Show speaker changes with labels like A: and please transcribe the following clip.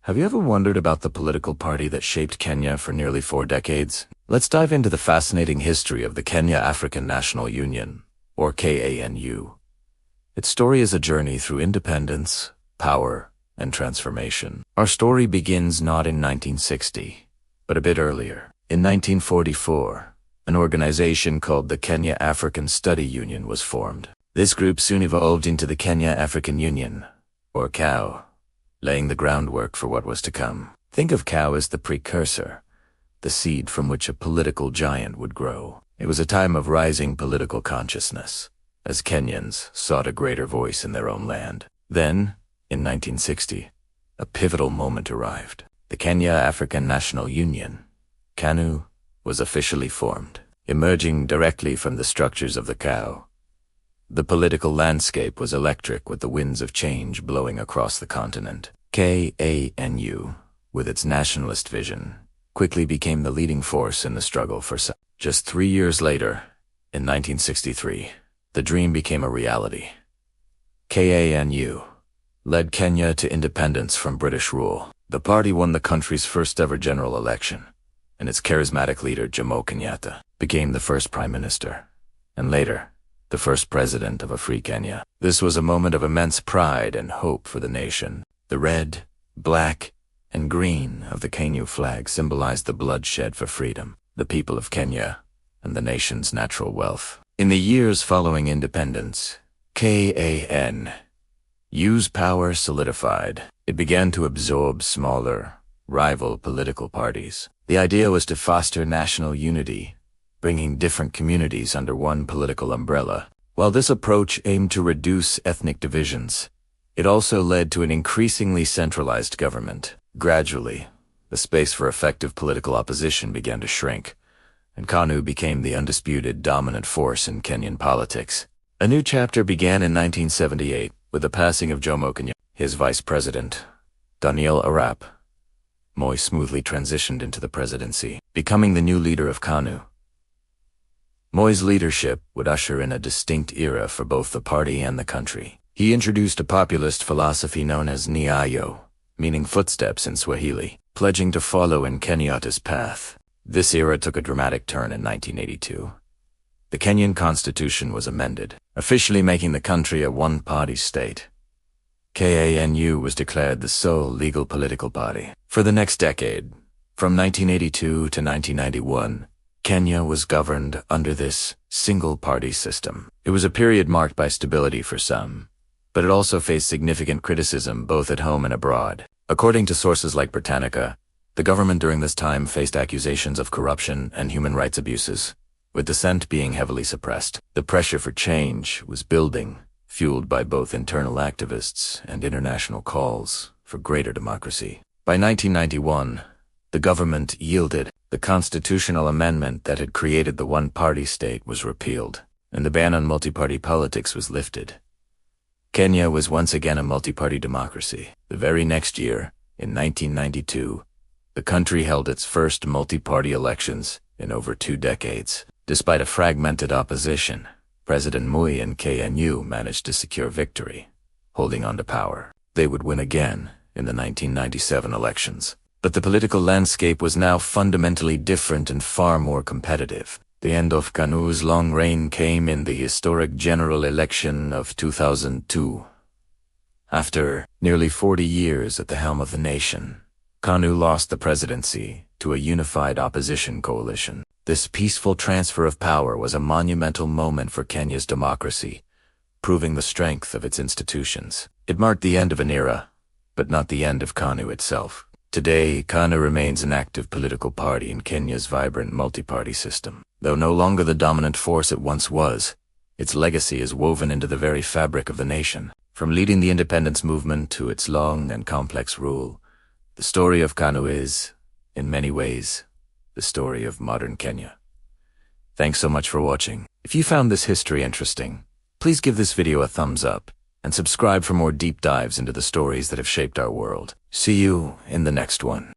A: Have you ever wondered about the political party that shaped Kenya for nearly 4 decades? Let's dive into the fascinating history of the Kenya African National Union, or KANU. Its story is a journey through independence, power, and transformation. Our story begins not in 1960, but a bit earlier. In 1944, an organization called the Kenya African Study Union was formed. This group soon evolved into the Kenya African Union, or KAU, laying the groundwork for what was to come. Think of KAU as the precursor, the seed from which a political giant would grow. It was a time of rising political consciousness, as Kenyans sought a greater voice in their own land. Then, in 1960, a pivotal moment arrived. The Kenya African National Union, KANU, was officially formed. Emerging directly from the structures of the KAU, the political landscape was electric with the winds of change blowing across the continent. KANU, with its nationalist vision, quickly became the leading force in the struggle for Just 3 years later, in 1963, the dream became a reality. KANU led Kenya to independence from British rule. The party won the country's first ever general election, and its charismatic leader, Jomo Kenyatta, became the first prime minister, and later, the first president of a free Kenya. This was a moment of immense pride and hope for the nation. The red, black, and green of the KANU flag symbolized the bloodshed for freedom, the people of Kenya, and the nation's natural wealth. In the years following independence, KANU's power solidified. It began to absorb smaller, rival political parties. The idea was to foster national unity, bringing different communities under one political umbrella. While this approach aimed to reduce ethnic divisions, it also led to an increasingly centralized government. Gradually, the space for effective political opposition began to shrink, and KANU became the undisputed dominant force in Kenyan politics. A new chapter began in 1978 with the passing of Jomo Kenyatta. His vice president, Daniel Arap Moi, smoothly transitioned into the presidency, becoming the new leader of KANU. Moi's leadership would usher in a distinct era for both the party and the country. He introduced a populist philosophy known as Nyayo, meaning footsteps in Swahili, pledging to follow in Kenyatta's path. This era took a dramatic turn in 1982. The Kenyan constitution was amended, officially making the country a one-party state. KANU was declared the sole legal political party. For the next decade, from 1982 to 1991, Kenya was governed under this single-party system. It was a period marked by stability for some, but it also faced significant criticism both at home and abroad. According to sources like Britannica, the government during this time faced accusations of corruption and human rights abuses, with dissent being heavily suppressed. The pressure for change was building, fueled by both internal activists and international calls for greater democracy. By 1991, the government yielded. The constitutional amendment that had created the one-party state was repealed, and the ban on multi-party politics was lifted. Kenya was once again a multi-party democracy. The very next year, in 1992, the country held its first multi-party elections in over 2 decades. Despite a fragmented opposition, President Moi and KANU managed to secure victory, holding on to power. They would win again in the 1997 elections. But the political landscape was now fundamentally different and far more competitive. The end of KANU's long reign came in the historic general election of 2002. After nearly 40 years at the helm of the nation, KANU lost the presidency to a unified opposition coalition. This peaceful transfer of power was a monumental moment for Kenya's democracy, proving the strength of its institutions. It marked the end of an era, but not the end of KANU itself. Today, KANU remains an active political party in Kenya's vibrant multi-party system. Though no longer the dominant force it once was, its legacy is woven into the very fabric of the nation. From leading the independence movement to its long and complex rule, the story of KANU is, in many ways, the story of modern Kenya. Thanks so much for watching. If you found this history interesting, please give this video a thumbs up and subscribe for more deep dives into the stories that have shaped our world. See you in the next one.